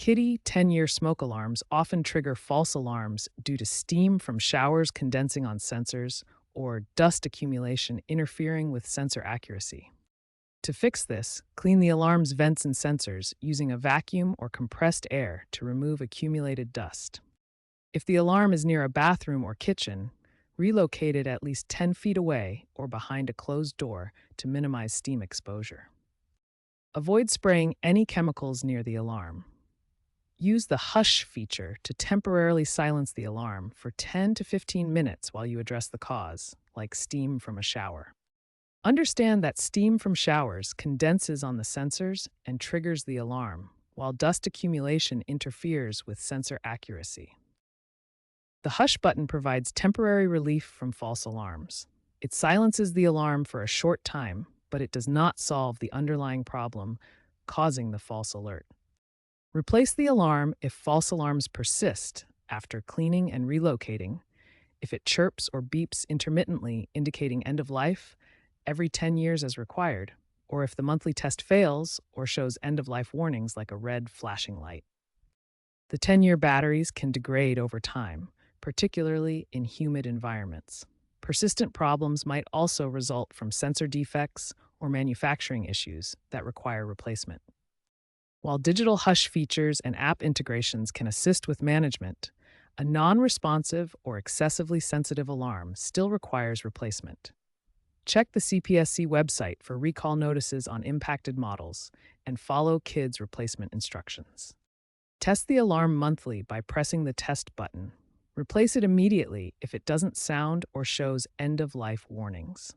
Kidde 10-year smoke alarms often trigger false alarms due to steam from showers condensing on sensors or dust accumulation interfering with sensor accuracy. To fix this, clean the alarm's vents and sensors using a vacuum or compressed air to remove accumulated dust. If the alarm is near a bathroom or kitchen, relocate it at least 10 feet away or behind a closed door to minimize steam exposure. Avoid spraying any chemicals near the alarm. Use the hush feature to temporarily silence the alarm for 10 to 15 minutes while you address the cause, like steam from a shower. Understand that steam from showers condenses on the sensors and triggers the alarm, while dust accumulation interferes with sensor accuracy. The hush button provides temporary relief from false alarms. It silences the alarm for a short time, but it does not solve the underlying problem causing the false alert. Replace the alarm if false alarms persist after cleaning and relocating, if it chirps or beeps intermittently indicating end of life every 10 years as required, or if the monthly test fails or shows end of life warnings like a red flashing light. The 10-year batteries can degrade over time, particularly in humid environments. Persistent problems might also result from sensor defects or manufacturing issues that require replacement. While digital hush features and app integrations can assist with management, a non-responsive or excessively sensitive alarm still requires replacement. Check the CPSC website for recall notices on impacted models and follow Kidde's replacement instructions. Test the alarm monthly by pressing the test button. Replace it immediately if it doesn't sound or shows end-of-life warnings.